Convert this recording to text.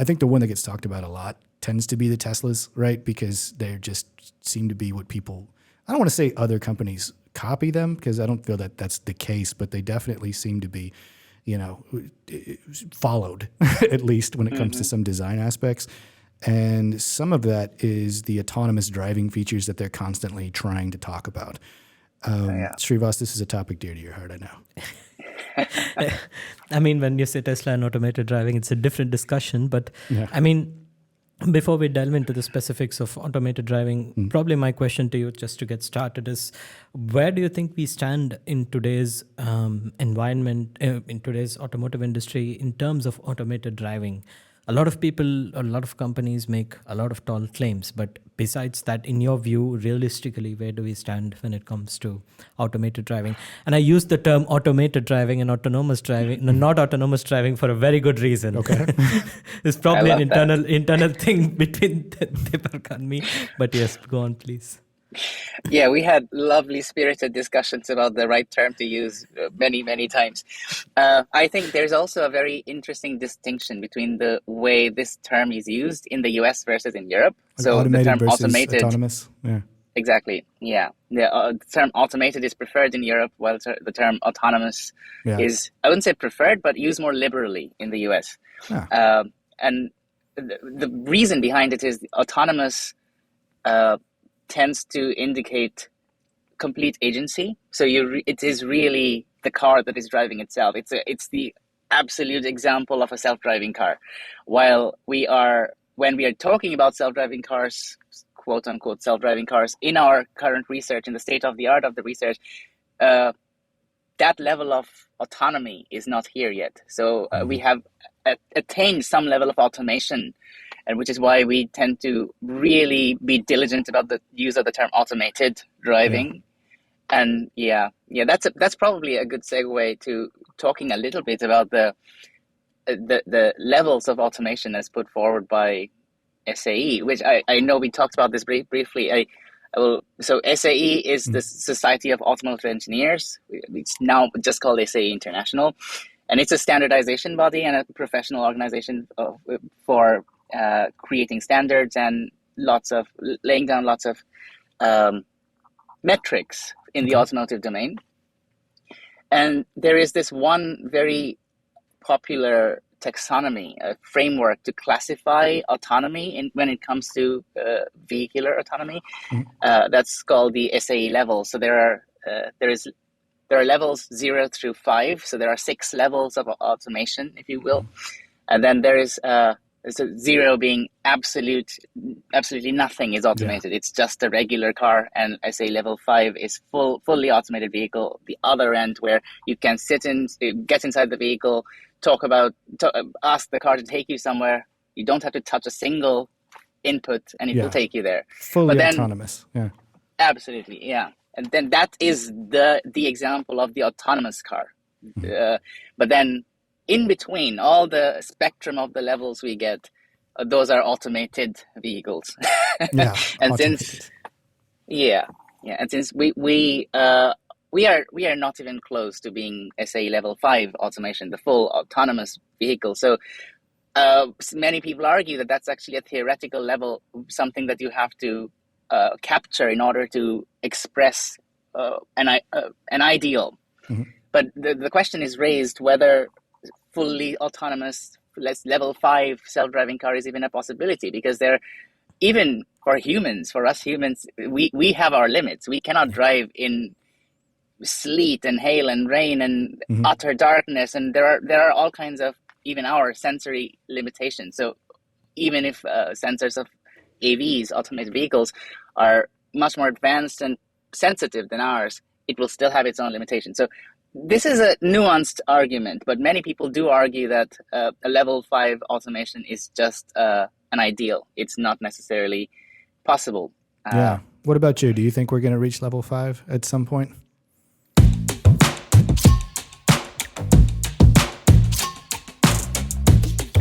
I think the one that gets talked about a lot tends to be the Teslas, right? Because they just seem to be what people, I don't want to say other companies copy them, because I don't feel that that's the case, but they definitely seem to be, followed, at least when it comes to some design aspects. And some of that is the autonomous driving features that they're constantly trying to talk about. Srivas, this is a topic dear to your heart, I know. I mean, when you say Tesla and automated driving, it's a different discussion. But I mean, before we delve into the specifics of automated driving, probably my question to you, just to get started, is where do you think we stand in today's environment, in today's automotive industry, in terms of automated driving? A lot of people, a lot of companies make a lot of tall claims, but besides that, in your view, realistically, where do we stand when it comes to automated driving? And I use the term automated driving and autonomous driving, not autonomous driving, for a very good reason. Okay. It's probably an internal thing between Deepak and me, but yes, go on, please. Yeah, we had lovely spirited discussions about the right term to use many, many times. I think there's also a very interesting distinction between the way this term is used in the US versus in Europe. Like so automated the term versus automated, autonomous. Yeah. Exactly. Yeah. The term automated is preferred in Europe, while the term autonomous is, I wouldn't say preferred, but used more liberally in the US. And the reason behind it is the autonomous tends to indicate complete agency. So it is really the car that is driving itself. It's the absolute example of a self-driving car. While when we are talking about self-driving cars, quote unquote self-driving cars, in our current research, in the state of the art of the research, that level of autonomy is not here yet. So we have attained some level of automation, and which is why we tend to really be diligent about the use of the term automated driving. And that's probably a good segue to talking a little bit about the levels of automation as put forward by SAE, which I know we talked about this briefly. So SAE is the Society of Automotive Engineers. It's now just called SAE International, and it's a standardization body and a professional organization for creating standards and laying down lots of metrics in the automotive domain. And there is this one very popular taxonomy, a framework to classify autonomy when it comes to vehicular autonomy. That's called the SAE level. So there are levels 0 through 5. So there are 6 levels of automation, if you will. And then there is so 0 being absolutely nothing is automated. It's just a regular car. And I say level 5 is fully automated vehicle, the other end, where you can get inside the vehicle, ask the car to take you somewhere. You don't have to touch a single input, and it will take you there. Fully autonomous. Yeah. Absolutely. Yeah. And then that is the example of the autonomous car. But then in between all the spectrum of the levels we get, those are automated vehicles. And since we are not even close to being SAE level 5 automation, the full autonomous vehicle. So many people argue that that's actually a theoretical level, something that you have to capture in order to express an ideal. But the question is raised whether fully autonomous level 5 self-driving car is even a possibility, because even for us humans, we have our limits. We cannot drive in sleet and hail and rain and utter darkness, and there are all kinds of even our sensory limitations. So even if sensors of AVs, automated vehicles, are much more advanced and sensitive than ours, it will still have its own limitations. So this is a nuanced argument, but many people do argue that a level 5 automation is just an ideal. It's not necessarily possible. What about you? Do you think we're going to reach level 5 at some point?